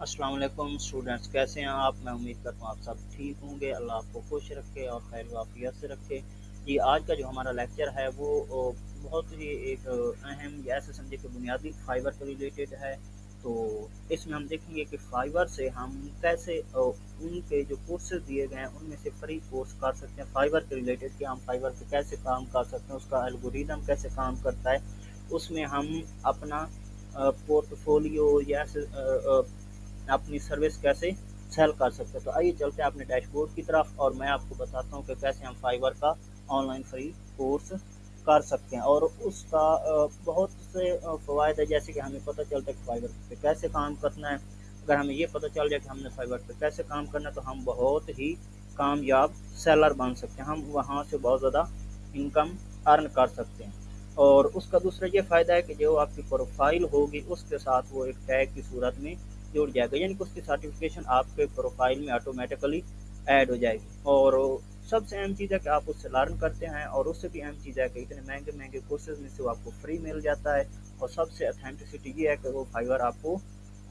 अस्सलाम वालेकुम स्टूडेंट्स, कैसे हैं आप। मैं उम्मीद करता हूँ आप सब ठीक होंगे। अल्लाह आपको खुश रखे और खैर वाफियत से रखे। जी, आज का जो हमारा लेक्चर है वो बहुत ही एक अहम या ऐसे समझे कि बुनियादी फाइबर से रिलेटेड है। तो इसमें हम देखेंगे कि फाइबर से हम कैसे उनके जो कोर्सेज दिए गए हैं उनमें से फ्री कोर्स कर सकते हैं फाइबर के रिलेटेड, कि हम फाइबर पे कैसे काम कर सकते हैं, उसका एल्गोरिदम कैसे काम करता है, उसमें हम अपना पोर्टफोलियो या अपनी सर्विस कैसे सेल कर सकते हैं। तो आइए चलते हैं अपने डैशबोर्ड की तरफ और मैं आपको बताता हूँ कि कैसे हम फाइबर का ऑनलाइन फ्री कोर्स कर सकते हैं। और उसका बहुत से फ़वाद है, जैसे कि हमें पता चलता है कि फाइबर पे कैसे काम करना है। अगर हमें ये पता चल जाए कि हमने फाइबर पे कैसे काम करना है तो हम बहुत ही कामयाब सेलर बन सकते हैं। हम वहाँ से बहुत ज़्यादा इनकम अर्न कर सकते हैं। और उसका दूसरा ये फ़ायदा है कि जो आपकी प्रोफाइल होगी उसके साथ वो एक टैग की सूरत में जुड़ जाएगा, यानी कि उसकी सर्टिफिकेशन आपके प्रोफाइल में ऑटोमेटिकली ऐड हो जाएगी। और सबसे अहम चीज़ है कि आप उससे लर्न करते हैं, और उससे भी अहम चीज़ है कि इतने महंगे महंगे कोर्सेज में से वो आपको फ्री मिल जाता है। और सबसे अथेंटिसिटी ये है कि वो फाइवर आपको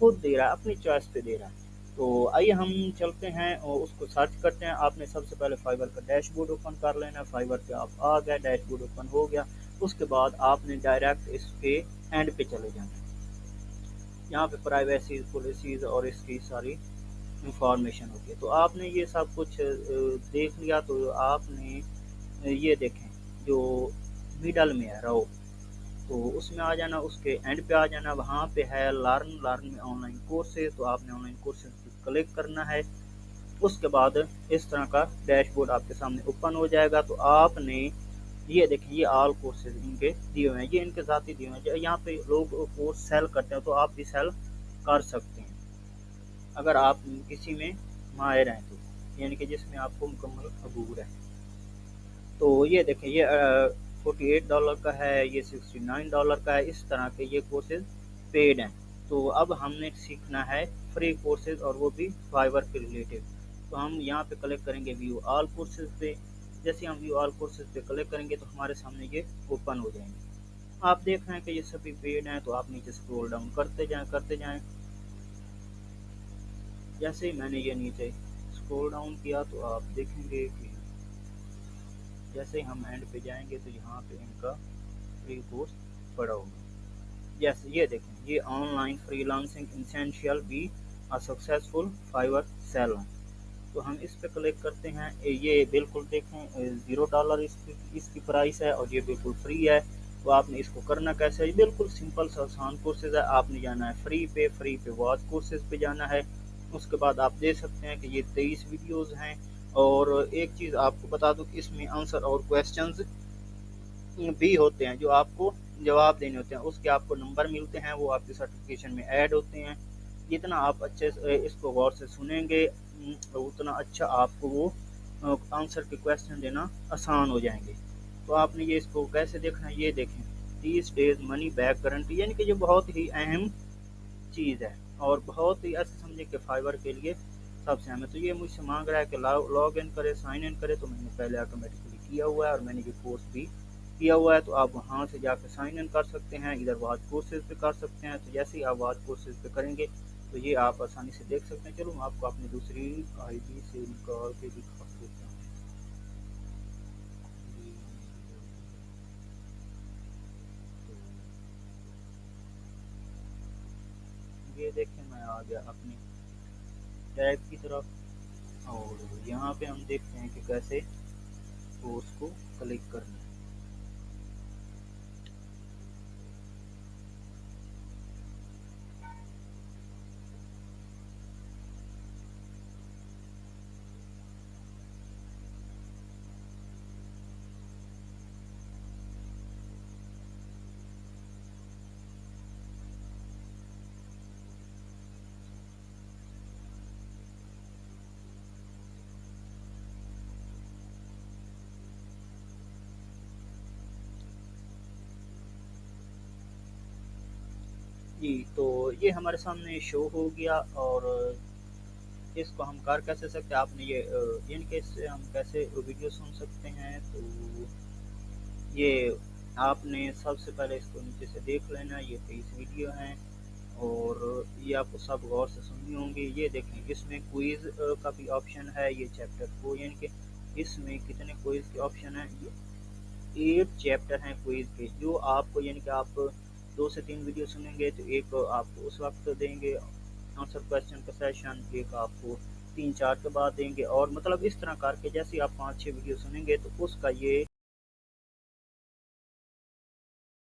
खुद दे रहा है, अपनी चॉइस पे दे रहा है। तो आइए हम चलते हैं और उसको सर्च करते हैं। आपने सबसे पहले फाइबर का डैशबोर्ड ओपन कर लेना। फाइबर पे आप आ गए, डैशबोर्ड ओपन हो गया। उसके बाद आपने डायरेक्ट इसके एंड पे चले जाना है। यहाँ पे प्राइवेसी पॉलिसीज और इसकी सारी इंफॉर्मेशन होती है। तो आपने ये सब कुछ देख लिया। तो आपने ये देखें जो मिडल में है रो, तो उसमें आ जाना, उसके एंड पे आ जाना। वहाँ पे है लर्न में ऑनलाइन कोर्सेज। तो आपने ऑनलाइन कोर्सेज पे क्लिक करना है। उसके बाद इस तरह का डैशबोर्ड आपके सामने ओपन हो जाएगा। तो आपने ये देखें, ये ऑल कोर्सेज इनके दिए हुए हैं, ये इनके ज़ाती दिए हुए हैं। यहाँ पे लोग कोर्स सेल करते हैं तो आप भी सेल कर सकते हैं अगर आप किसी में माहिर हैं तो, यानी कि जिसमें आपको मुकम्मल अबूर है। तो ये देखें, ये $48 का है, ये $69 का है। इस तरह के ये कोर्सेज पेड हैं। तो अब हमने सीखना है फ्री कोर्सेज, और वो भी फाइवर के रिलेटेड। तो हम यहाँ पे क्लिक करेंगे व्यू ऑल कोर्सेज पे। जैसे हम व्यू ऑल कोर्सेज पे क्लिक करेंगे तो हमारे सामने ये ओपन हो जाएंगे। आप देख रहे हैं कि ये सभी पेड हैं। तो आप नीचे स्क्रॉल डाउन करते जाएं। जैसे ही मैंने ये नीचे स्क्रॉल डाउन किया तो आप देखेंगे कि जैसे ही हम एंड पे जाएंगे तो यहाँ पे इनका फ्री कोर्स पड़ा होगा। जैसे ये देखें, ये online freelancing essential be a successful Fiverr seller. तो हम इस पे क्लिक करते हैं। ये बिल्कुल देखें $0 इसकी प्राइस है और ये बिल्कुल फ्री है। तो आपने इसको करना कैसे है, बिल्कुल सिंपल सा आसान कोर्सेज है। आपने जाना है फ्री पे वॉच कोर्सेज पे जाना है। उसके बाद आप देख सकते हैं कि ये 23 वीडियोज़ हैं। और एक चीज़ आपको बता दूं कि इसमें आंसर और क्वेश्चंस भी होते हैं जो आपको जवाब देने होते हैं, उसके आपको नंबर मिलते हैं, वो आपकी सर्टिफिकेशन में ऐड होते हैं। जितना आप अच्छे से इसको गौर से सुनेंगे उतना अच्छा आपको वो आंसर के क्वेश्चन देना आसान हो जाएंगे। तो आपने ये इसको कैसे देखना है, ये देखें 30 डेज मनी बैक गारंटी, यानी कि ये बहुत ही अहम चीज़ है और बहुत ही ऐसे समझे कि फाइबर के लिए सबसे अहम है। तो ये मुझसे मांग रहा है कि लॉग इन करे, साइन इन करे। तो मैंने पहले ऑटोमेटिकली किया हुआ है और मैंने ये कोर्स भी किया हुआ है। तो आप वहाँ से जाकर साइन इन कर सकते हैं, इधर वाच कोर्सेज पे कर सकते हैं। तो जैसे ही आप वाच कोर्सेज पे करेंगे तो ये आप आसानी से देख सकते हैं। चलो मैं आपको अपनी दूसरी आईडी से निकाल के दिखा देता हूँ। तो ये देखें, मैं आ गया अपनी टैब की तरफ और यहाँ पे हम देखते हैं कि कैसे कोर्स को क्लिक करना है। जी, तो ये हमारे सामने शो हो गया। और इसको हम कर कैसे सकते हैं, आपने ये यानी कि इससे हम कैसे वीडियो सुन सकते हैं। तो ये आपने सबसे पहले इसको नीचे से देख लेना। ये 23 वीडियो हैं। और ये आपको सब गौर से सुननी होंगी। ये देखें, इसमें क्विज़ का भी ऑप्शन है, ये चैप्टर को यानी कि इसमें कितने क्विज़ के ऑप्शन हैं, ये 8 चैप्टर हैं क्विज़ के, जो आपको यानी कि आप 2 से 3 वीडियो सुनेंगे तो एक आपको उस वक्त देंगे आंसर क्वेश्चन का सेशन, एक आपको 3-4 के बाद देंगे, और मतलब इस तरह करके जैसे आप 5-6 वीडियो सुनेंगे तो उसका ये